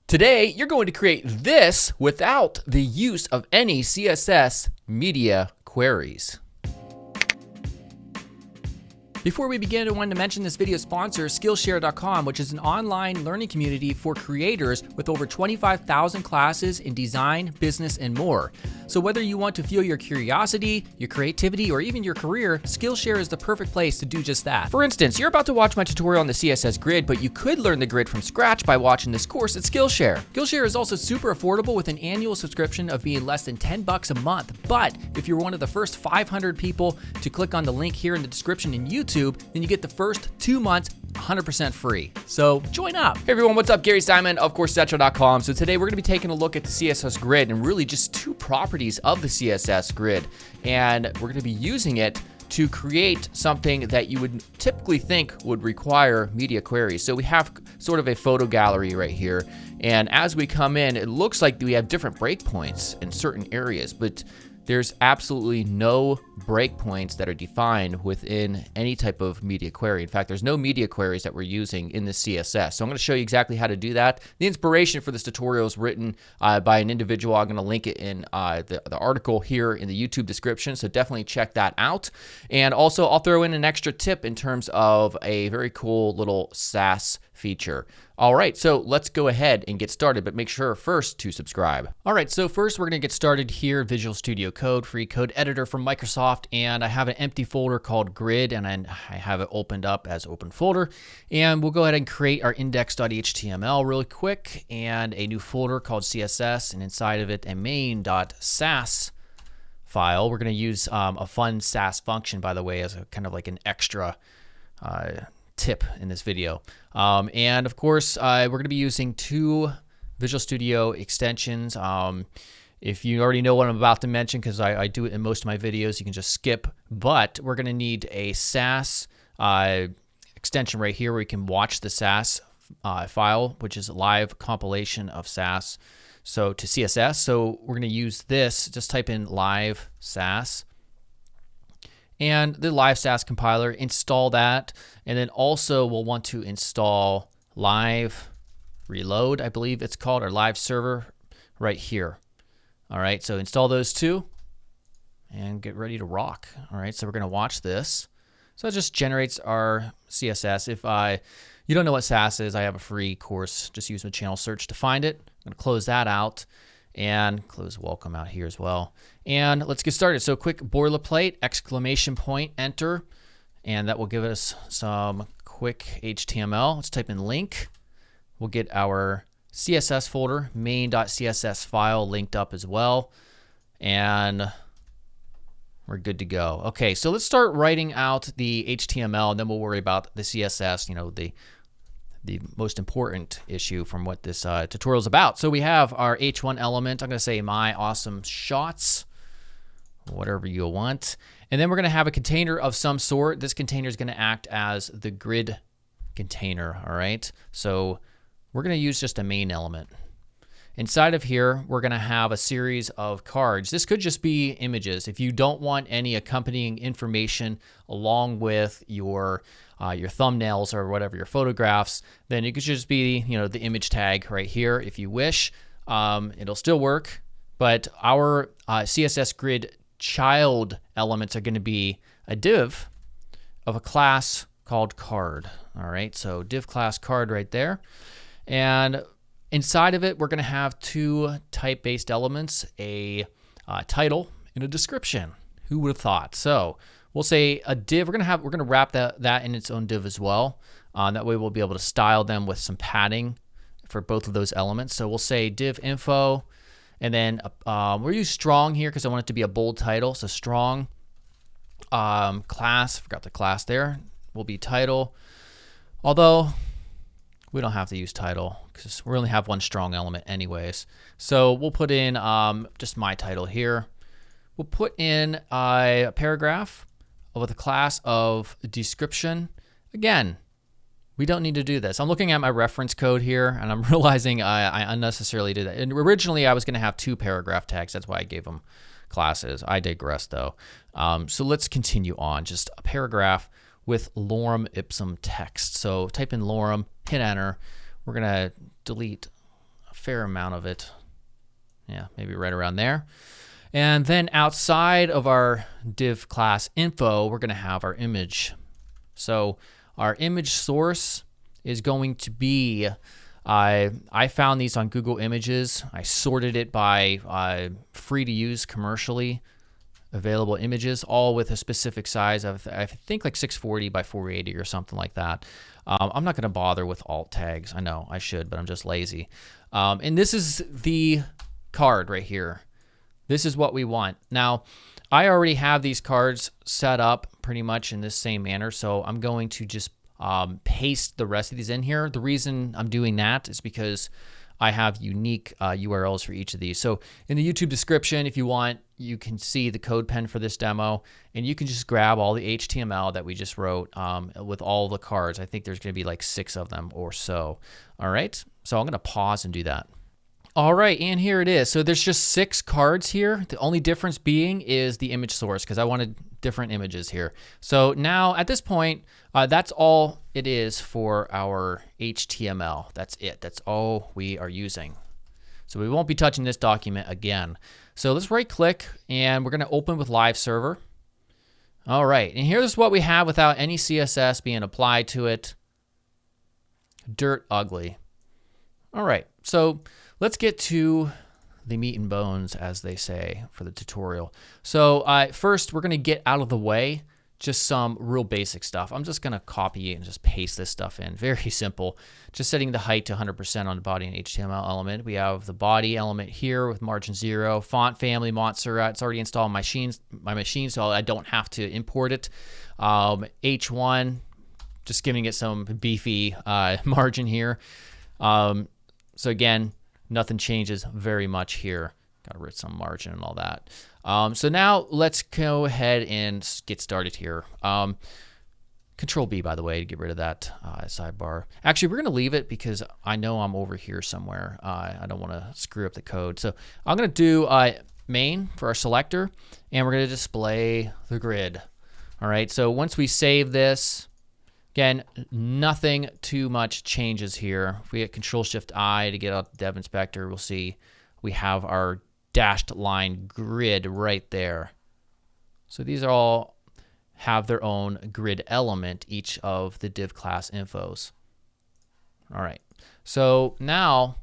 Today, you're going to create this without the use of any CSS media queries. Before we begin, I wanted to mention this video's sponsor, Skillshare.com, which is an online learning community for creators with over 25,000 classes in design, business, and more. So whether you want to fuel your curiosity, your creativity, or even your career, Skillshare is the perfect place to do just that. For instance, you're about to watch my tutorial on the CSS grid, but you could learn the grid from scratch by watching this course at Skillshare. Skillshare is also super affordable with an annual subscription of being less than $10 a month. But if you're one of the first 500 people to click on the link here in the description in YouTube, then you get the first 2 months 100% free. So join up. Hey everyone, what's up? Gary Simon of CourseCentral.com. So today we're going to be taking a look at the CSS grid and really just two properties of the CSS grid. And we're going to be using it to create something that you would typically think would require media queries. So we have sort of a photo gallery right here. And as we come in, it looks like we have different breakpoints in certain areas, but there's absolutely no breakpoints that are defined within any type of media query. In fact, there's no media queries that we're using in the CSS. So I'm going to show you exactly how to do that. The inspiration for this tutorial is written by an individual. I'm going to link it in the article here in the YouTube description. So definitely check that out. And also I'll throw in an extra tip in terms of a very cool little Sass feature. All right, so let's go ahead and get started, but make sure first to subscribe. All right, so first we're gonna get started here, Visual Studio Code, free code editor from Microsoft, and I have an empty folder called grid, and I have it opened up as open folder, and we'll go ahead and create our index.html really quick, and a new folder called CSS, and inside of it a main.sass file. We're gonna use a fun Sass function, by the way, as a kind of like an extra tip in this video. And of course, we're going to be using two Visual Studio extensions. If you already know what I'm about to mention, because I do it in most of my videos, you can just skip. But we're going to need a Sass extension right here where you can watch the Sass file, which is a live compilation of Sass to CSS. So we're going to use this. Just type in live Sass. And the live Sass compiler, install that. And then also we'll want to install live reload, I believe it's called, or live server right here. All right, so install those two and get ready to rock. All right, so we're gonna watch this. So it just generates our CSS. If you don't know what Sass is, I have a free course. Just use my channel search to find it. I'm gonna close that out and close welcome out here as well. And let's get started. So quick boilerplate, exclamation point, enter, and that will give us some quick HTML. Let's type in link. We'll get our CSS folder, main.css file linked up as well. And we're good to go. Okay, so let's start writing out the HTML, and then we'll worry about the CSS, the most important issue from what this tutorial is about. So we have our H1 element. I'm going to say my awesome shots, whatever you want. And then we're going to have a container of some sort. This container is going to act as the grid container. All right. So we're going to use just a main element. Inside of here, we're going to have a series of cards. This could just be images. If you don't want any accompanying information along with your thumbnails or whatever, your photographs, then it could just be, the image tag right here if you wish. It'll still work, but our CSS grid child elements are going to be a div of a class called card. All right, so div class card right there. And inside of it, we're going to have two type-based elements, a title and a description. Who would have thought? So we'll say a div. We're going to wrap that in its own div as well. That way we'll be able to style them with some padding for both of those elements. So we'll say div info, and then we'll use strong here because I want it to be a bold title. So strong class. Forgot the class there. Will be title. Although we don't have to use title because we only have one strong element anyways. So we'll put in just my title here. We'll put in a paragraph with a class of description. Again, we don't need to do this. I'm looking at my reference code here and I'm realizing I unnecessarily did that. And originally I was going to have two paragraph tags. That's why I gave them classes. I digress though. So let's continue on. Just a paragraph with lorem ipsum text. So type in lorem, hit enter. We're going to delete fair amount of it. Yeah, maybe right around there. And then outside of our div class info, we're going to have our image. So our image source is going to be, I found these on Google Images. I sorted it by free to use commercially available images, all with a specific size of, I think, like 640 by 480 or something like that. I'm not going to bother with alt tags. I know I should, but I'm just lazy. And this is the card right here. This is what we want. Now, I already have these cards set up pretty much in this same manner, so I'm going to just paste the rest of these in here. The reason I'm doing that is because I have unique URLs for each of these. So in the YouTube description, if you want, you can see the Codepen for this demo, and you can just grab all the HTML that we just wrote with all the cards. I think there's going to be like 6 of them or so. All right, so I'm going to pause and do that. All right, and here it is. So there's just 6 cards here. The only difference being is the image source, because I wanted different images here. So now at this point, that's all it is for our HTML. That's it. That's all we are using. So we won't be touching this document again. So let's right click, and we're going to open with live server. All right, and here's what we have without any CSS being applied to it. Dirt ugly. All right, so let's get to the meat and bones, as they say, for the tutorial. So first, we're going to get out of the way just some real basic stuff. I'm just going to copy and just paste this stuff in. Very simple. Just setting the height to 100% on the body and HTML element. We have the body element here with margin 0. Font family, Montserrat. It's already installed on my machine, so I don't have to import it. H1, just giving it some beefy margin here. So again, nothing changes very much here. Got rid of some margin and all that. So now let's go ahead and get started here. Control B, by the way, to get rid of that sidebar. Actually, we're going to leave it because I know I'm over here somewhere. I don't want to screw up the code. So I'm going to do main for our selector, and we're going to display the grid. All right, so once we save this, again, nothing too much changes here. If we hit Control-Shift-I to get out the Dev Inspector, we'll see we have our dashed line grid right there. So these are all have their own grid element, each of the div class infos. All right, so now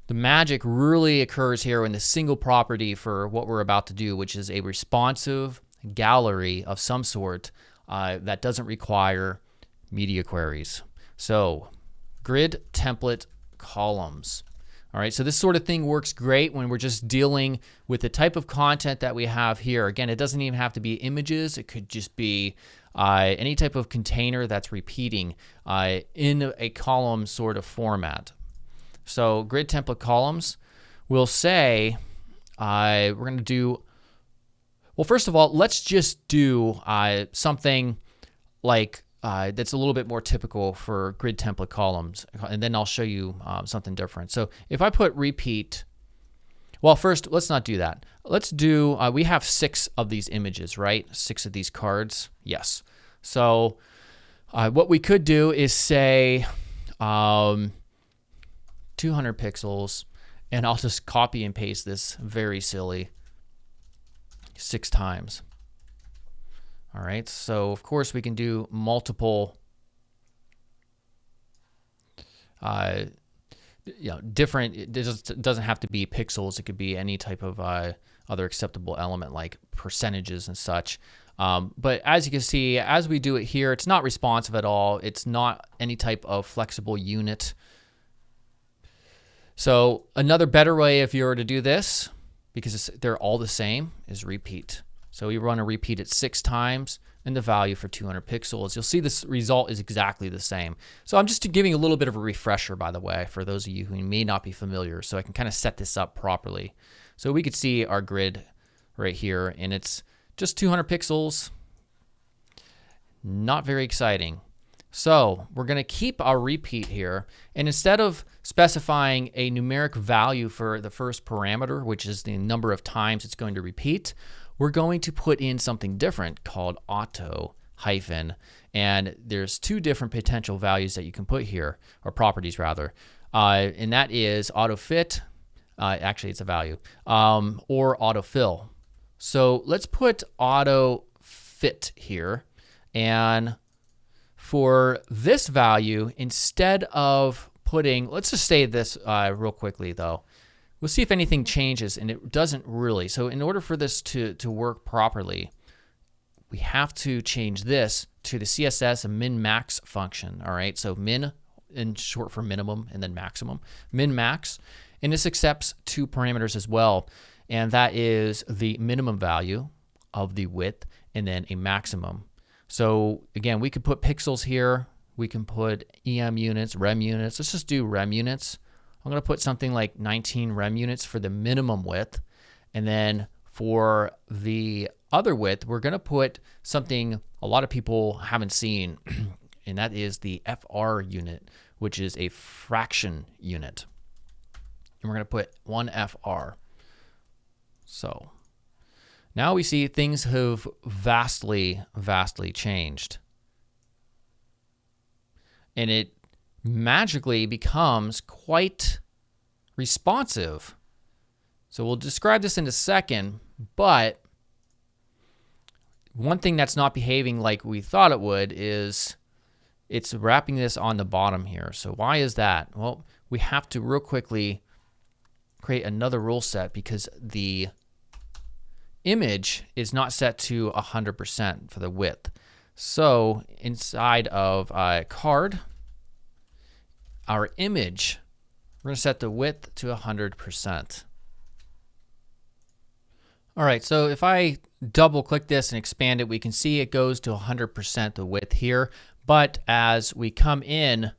the magic really occurs here in the single property for what we're about to do, which is a responsive gallery of some sort that doesn't require media queries. So grid template columns. All right, so this sort of thing works great when we're just dealing with the type of content that we have here. Again, it doesn't even have to be images. It could just be any type of container that's repeating in a column sort of format. So grid template columns, we'll say we're going to do, well, first of all, let's just do something like that's a little bit more typical for grid template columns, and then I'll show you something different. So if I put repeat, well, first, let's not do that. Let's do, we have 6 of these images, right? 6 of these cards, yes. So what we could do is say 200 pixels, and I'll just copy and paste this very silly 6 times. All right, so of course we can do multiple, different. It just doesn't have to be pixels. It could be any type of other acceptable element like percentages and such. But as you can see, as we do it here, it's not responsive at all. It's not any type of flexible unit. So another better way, if you were to do this, because they're all the same, is repeat. So we run a repeat it 6 times, and the value for 200 pixels. You'll see this result is exactly the same. So I'm just giving a little bit of a refresher, by the way, for those of you who may not be familiar, so I can kind of set this up properly. So we could see our grid right here, and it's just 200 pixels. Not very exciting. So we're going to keep our repeat here, and instead of specifying a numeric value for the first parameter, which is the number of times it's going to repeat, we're going to put in something different called auto hyphen, and there's 2 different potential values that you can put here, or properties rather. and that is Autofit. Actually, it's a value, or autofill. So let's put Autofit here. And for this value, instead of putting, let's just say this real quickly though. We'll see if anything changes, and it doesn't really. So in order for this to work properly, we have to change this to the CSS min-max function. All right, so min in short for minimum, and then maximum, min-max. And this accepts two parameters as well, and that is the minimum value of the width and then a maximum. So again, we could put pixels here. We can put EM units, rem units. Let's just do rem units. I'm going to put something like 19 rem units for the minimum width. And then for the other width, we're going to put something a lot of people haven't seen, and that is the FR unit, which is a fraction unit. And we're going to put 1 FR. So now we see things have vastly changed. And it magically becomes quite responsive. So we'll describe this in a second, but one thing that's not behaving like we thought it would is it's wrapping this on the bottom here. So why is that? Well, we have to real quickly create another rule set because the image is not set to 100% for the width. So inside of card, our image, we're going to set the width to 100%. All right, so if I double click this and expand it, we can see it goes to 100% the width here. But as we come in,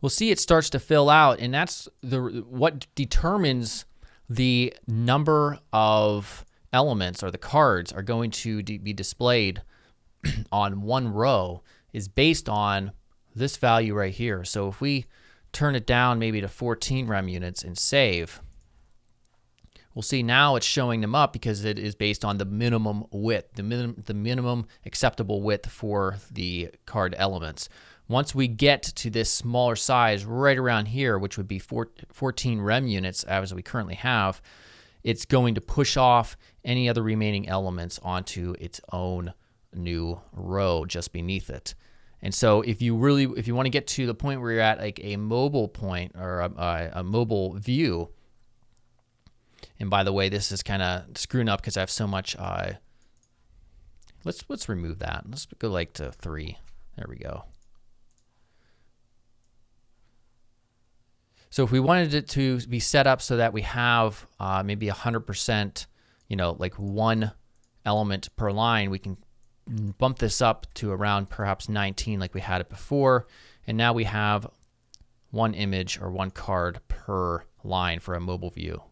we'll see it starts to fill out, and that's what determines the number of elements or the cards are going to be displayed on one row is based on this value right here. So if we turn it down maybe to 14 rem units and save, we'll see now it's showing them up because it is based on the minimum width, the minimum acceptable width for the card elements. Once we get to this smaller size right around here, which would be 14 rem units as we currently have, it's going to push off any other remaining elements onto its own new row just beneath it. And so if you want to get to the point where you're at like a mobile point or a mobile view, and by the way, this is kind of screwing up because I have so much. Let's remove that. Let's go like to 3. There we go. So if we wanted it to be set up so that we have maybe 100%, like one element per line, we can bump this up to around perhaps 19 like we had it before. And now we have one image or one card per line for a mobile view.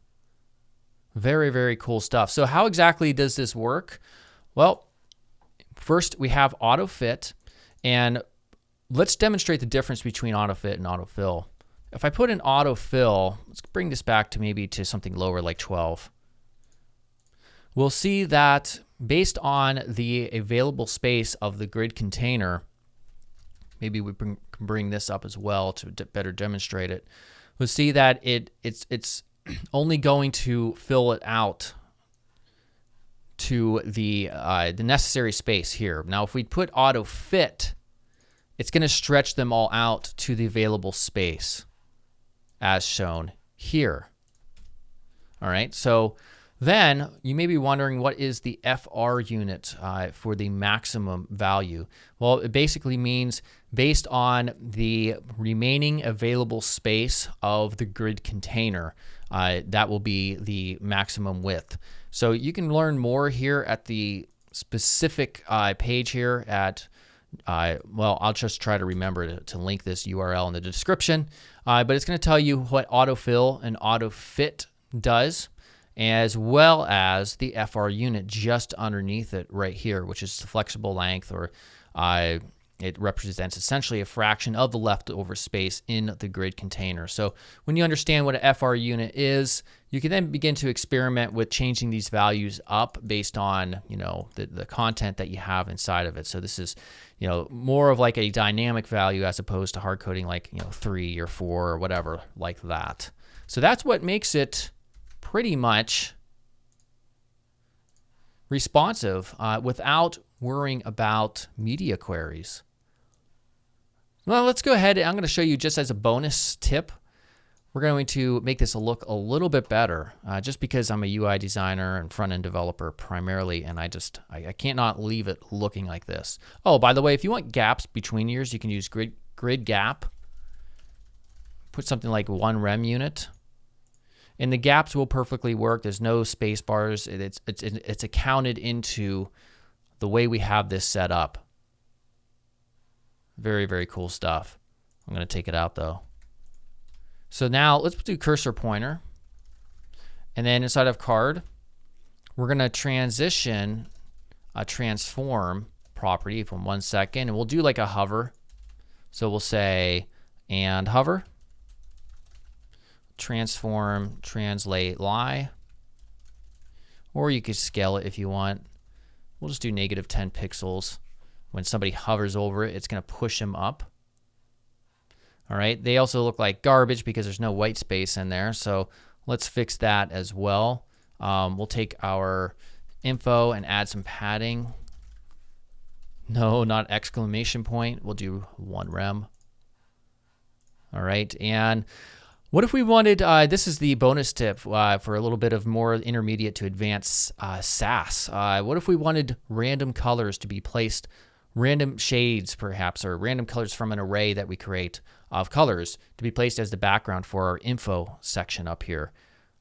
Very, very cool stuff. So how exactly does this work? Well, first we have Autofit, and let's demonstrate the difference between Autofit and Autofill. If I put in Autofill, let's bring this back to maybe to something lower like 12. We'll see that based on the available space of the grid container, maybe we can bring this up as well to better demonstrate it. We'll see that it's only going to fill it out to the necessary space here. Now, if we put Autofit, it's going to stretch them all out to the available space as shown here. All right, so then you may be wondering, what is the FR unit for the maximum value? Well, it basically means based on the remaining available space of the grid container, that will be the maximum width. So you can learn more here at the specific page here at, well, I'll just try to remember to link this URL in the description, but it's going to tell you what Autofill and Autofit does, as well as the FR unit just underneath it right here, which is the flexible length or It represents essentially a fraction of the leftover space in the grid container. So when you understand what an FR unit is, you can then begin to experiment with changing these values up based on, the content that you have inside of it. So this is, more of like a dynamic value as opposed to hard coding like, 3 or 4 or whatever like that. So that's what makes it pretty much responsive without worrying about media queries. Well, let's go ahead and I'm going to show you just as a bonus tip. We're going to make this look a little bit better just because I'm a UI designer and front-end developer primarily, and I can't not leave it looking like this. Oh, by the way, if you want gaps between years, you can use grid gap. Put something like 1 rem unit. And the gaps will perfectly work. There's no space bars. It's accounted into the way we have this set up. Very, very cool stuff. I'm going to take it out though. So now let's do cursor pointer. And then inside of card, we're going to transition a transform property from 1 second. And we'll do like a hover. So we'll say, and hover. Transform, translate, lie. Or you could scale it if you want. We'll just do -10 pixels. When somebody hovers over it, it's going to push them up. All right. They also look like garbage because there's no white space in there. So let's fix that as well. We'll take our info and add some padding. No, not exclamation point. We'll do 1 rem. All right. And what if we wanted, this is the bonus tip for a little bit of more intermediate to advanced SAS. What if we wanted random colors to be placed, random shades perhaps, or random colors from an array that we create of colors to be placed as the background for our info section up here?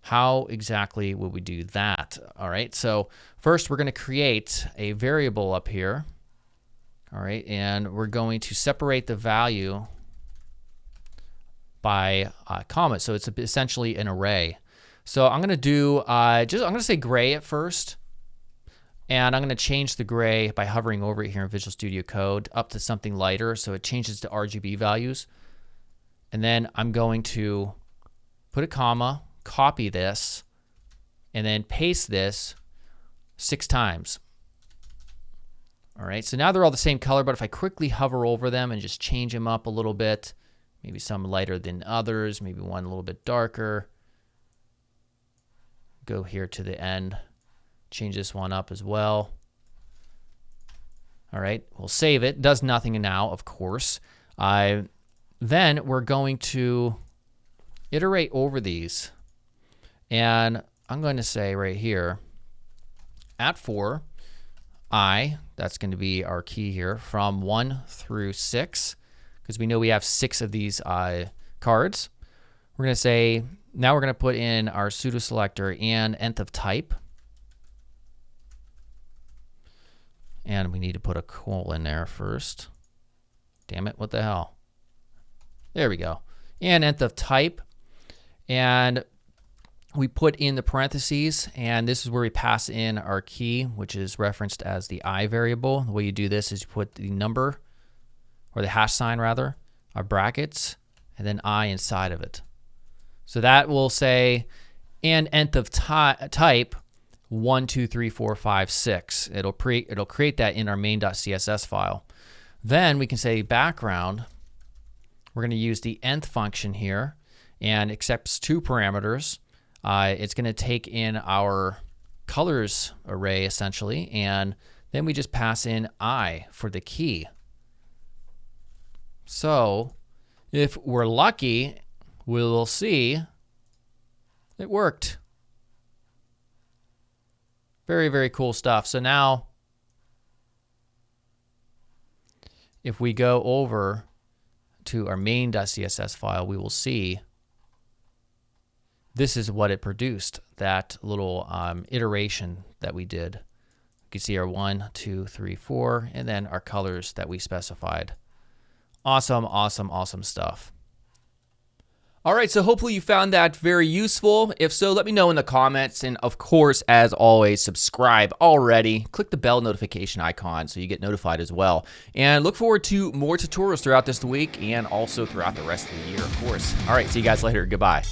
How exactly would we do that? All right, so first we're going to create a variable up here. All right, and we're going to separate the value by comma, so it's essentially an array. So I'm going to do I'm going to say gray at first, and I'm going to change the gray by hovering over it here in Visual Studio Code up to something lighter, so it changes to RGB values. And then I'm going to put a comma, copy this, and then paste this 6 times. All right, so now they're all the same color, but if I quickly hover over them and just change them up a little bit, maybe some lighter than others, maybe one a little bit darker. Go here to the end, change this one up as well. All right, we'll save it. Does nothing now, of course. Then we're going to iterate over these. And I'm going to say right here, at 4, that's going to be our key here, from 1 through 6. Because we know we have 6 of these cards. We're going to say, now we're going to put in our pseudo selector and nth of type. And we need to put a colon there first. Damn it, what the hell? There we go. And nth of type. And we put in the parentheses, and this is where we pass in our key, which is referenced as the I variable. The way you do this is you put the number, or the hash sign rather, our brackets, and then I inside of it. So that will say, and nth of type 1, 2, 3, 4, 5, 6. It'll create that in our main.css file. Then we can say background. We're going to use the nth function here, and accepts 2 parameters. It's going to take in our colors array essentially, and then we just pass in I for the key. So if we're lucky, we'll see it worked. Very, very cool stuff. So now if we go over to our main.css file, we will see this is what it produced, that little iteration that we did. You can see our 1, 2, 3, 4, and then our colors that we specified. Awesome, awesome, awesome stuff. All right, so hopefully you found that very useful. If so, let me know in the comments. And of course, as always, subscribe already. Click the bell notification icon so you get notified as well. And look forward to more tutorials throughout this week and also throughout the rest of the year, of course. All right, see you guys later. Goodbye.